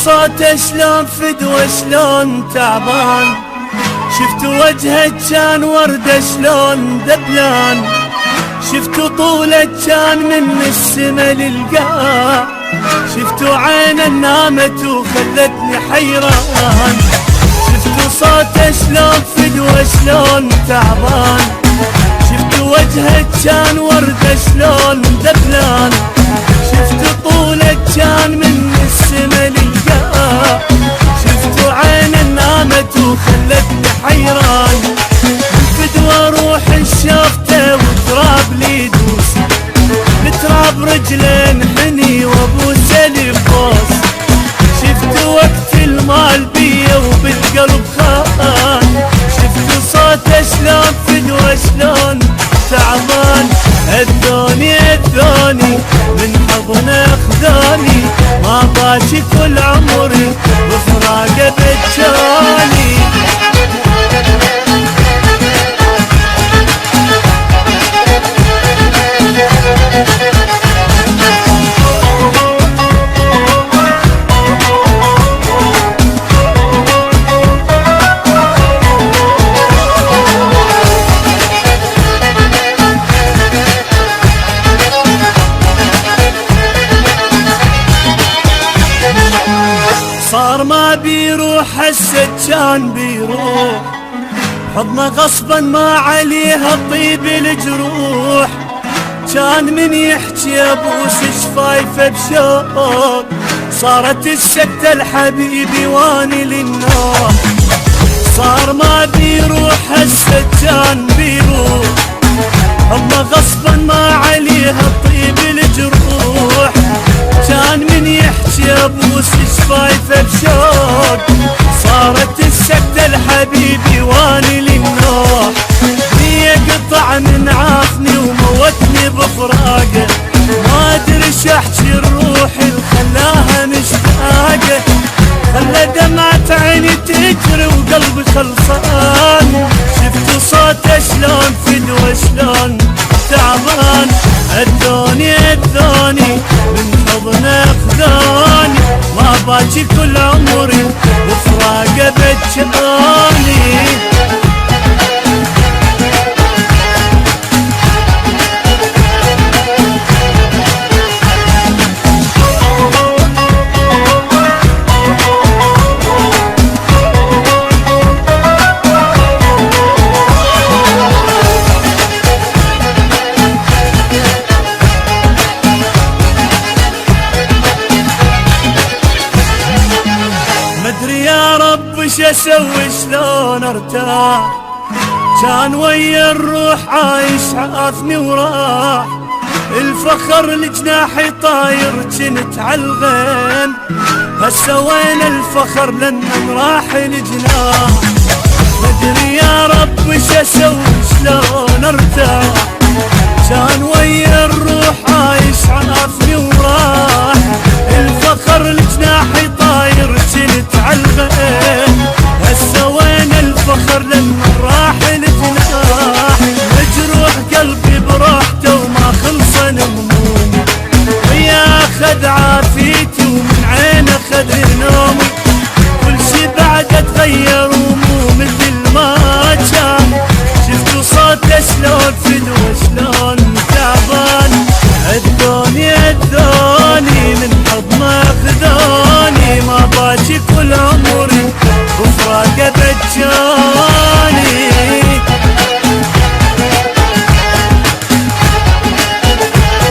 صوته شلون فدوة شلون تعبان، شفت وجهه كان وردة شلون دبلان، شفت طوله كان من السما للقاع، شفت عينه نامت وخلتني حيران، شفت صوته شلون فدوة شلون تعبان، شفت وجهه كان وردة شلون دبلان، شفت طوله كان من السما للقاع، شفت عينه نامت وخلتني حيران، الفدوة روح شافته وتراب لي دوسي، بتراب رجلين حني وابوسه لبوس، شفت وقت المال بيا وبالقلب خان، شفت صوته شلون فدوة شلون تعبان، اذوني من حضنه اخذوني، ما باشي كل عمري بفراقه بجاني. صار ما بيروح هسه كان بيروح، حضنه غصبا ما عليها طيب الجروح، كان من يحكي ابوس شفايفه بشوق، صارت السكتة الحبيبي واني للنار، صار ما بيروح هسه كان بيروح، حضنه غصبا ما عليها طيب الجروح، كان من يحكي ابوس شفايفه بشوق، صارت السكتة الحبيبي واني للنوح، يقطع من عافني وموتني بفراقه، ما ادري شحكي الروح اللي خلاها مشتاقه، خلى دمعة عيني تجري وقلبي خلصان، شفت صوته شلون فدوة شلون تعبان، اذوني من حضنه اخذوني، ما باجي كل عمري بفراقه بجاني. مدري يا رب وش اسوي شلون ارتاح، كان ويا الروح عايش عافني وراح، الفخر لجناحي طاير جنت عالغين، هسه وين الفخر لما راح الجناح، مدري يا رب وش اسوي شلون ارتاح، كان ويا الروح عايش عافني وراح، الفخر لجناحي طاير جنت عالغين، هسه وين الفخر لما راح الجناح، مجروح قلبي بروحته وما خلصن همومي، ويا اخذ عافيتي ومن عينه اخذ نومي،